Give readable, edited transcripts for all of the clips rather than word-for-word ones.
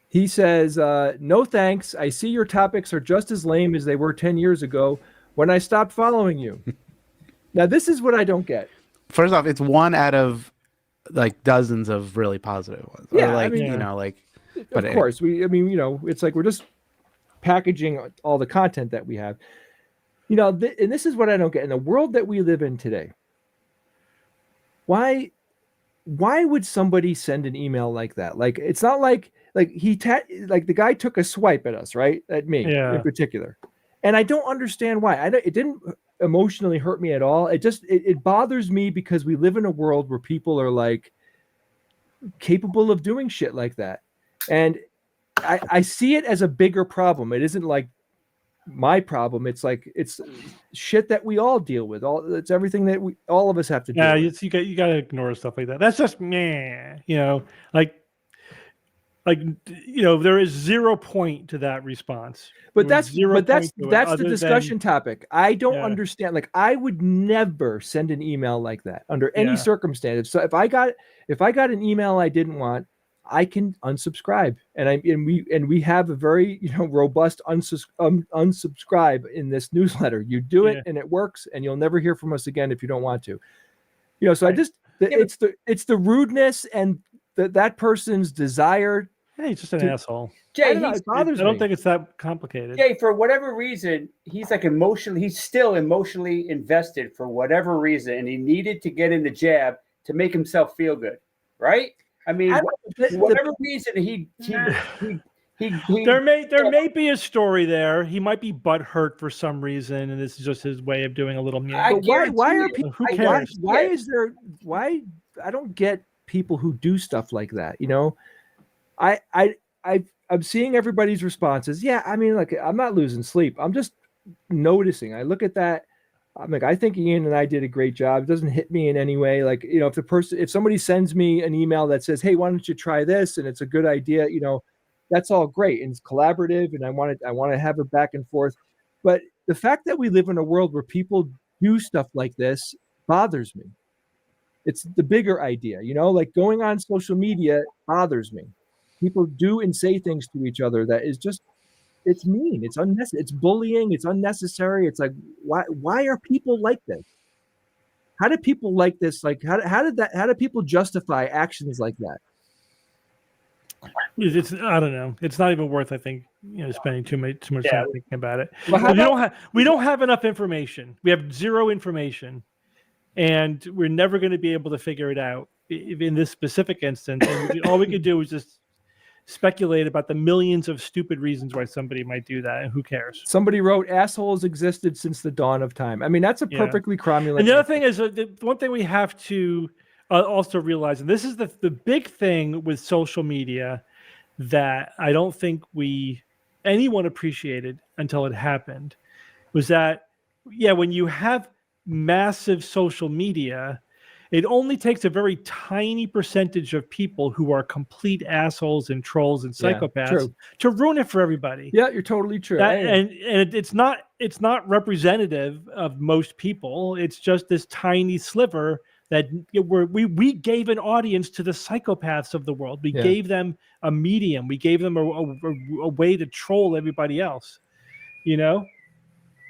He says, no thanks. I see your topics are just as lame as they were 10 years ago when I stopped following you. Now, this is what I don't get. First off, it's one out of like dozens of really positive ones. Yeah, or like, I mean, you know, like, of course, it's like we're just packaging all the content that we have. And this is what I don't get. In the world that we live in today, why would somebody send an email like that? Like, it's not like the guy took a swipe at us, right? At me in particular. And I don't understand why. It didn't emotionally hurt me at all. It bothers me because we live in a world where people are like capable of doing shit like that. And I see it as a bigger problem. It isn't like my problem. It's like it's shit that we all deal with. It's everything that all of us have to do. Yeah, you got to ignore stuff like that. That's just meh. There is 0 point to that response. But that's the discussion topic. I don't understand. Like, I would never send an email like that under any circumstances. So if I got an email I didn't want, I can unsubscribe, and we have a very robust unsubscribe in this newsletter. You do it and it works, and you'll never hear from us again if you don't want to. So right. It's the rudeness and that person's desire. Hey, he's just an asshole. Jay, it bothers me. I don't think it's that complicated. Jay, for whatever reason, he's still emotionally invested for whatever reason, and he needed to get in the jab to make himself feel good, right? I mean, whatever reason he there may be a story there. He might be butthurt for some reason, and this is just his way of doing a little. Why are people? Who cares? Why I don't get people who do stuff like that. I'm seeing everybody's responses. Yeah, I mean, like, I'm not losing sleep. I'm just noticing. I look at that. I'm like, I think Ian and I did a great job. It doesn't hit me in any way. Like, if somebody sends me an email that says, hey, why don't you try this? And it's a good idea, that's all great. And it's collaborative. And I want to have it back and forth. But the fact that we live in a world where people do stuff like this bothers me. It's the bigger idea, like going on social media bothers me. People do and say things to each other that is just, it's mean. It's unnecessary. It's bullying. It's unnecessary. It's like, why are people like this? How do people like this? Like, how do people justify actions like that? I don't know. It's not even worth, I think, spending too much time thinking about it. We don't have enough information. We have zero information, and we're never going to be able to figure it out in this specific instance. And all we could do is just speculate about the millions of stupid reasons why somebody might do that, and who cares? Somebody wrote, assholes existed since the dawn of time. I mean, that's a perfectly cromulent. And the other thing is, the one thing we have to also realize, and this is the big thing with social media that I don't think anyone appreciated until it happened, was that, when you have massive social media, it only takes a very tiny percentage of people who are complete assholes and trolls and psychopaths to ruin it for everybody. Yeah, you're totally true. And it's not representative of most people. It's just this tiny sliver that we gave an audience to the psychopaths of the world. We gave them a medium. We gave them a way to troll everybody else. Hang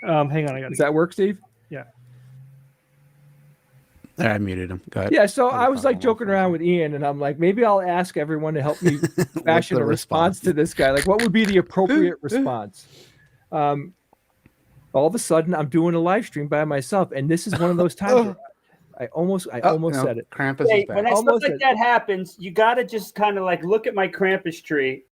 on, Does that work, Steve? Yeah. I muted him. Go ahead. Yeah, so I was like joking around with Ian, and I'm like, maybe I'll ask everyone to help me fashion a response to this guy. Like, what would be the appropriate response? All of a sudden, I'm doing a live stream by myself, and this is one of those times where I almost said it. Krampus is back. When stuff like that happens, you got to just kind of like look at my Krampus tree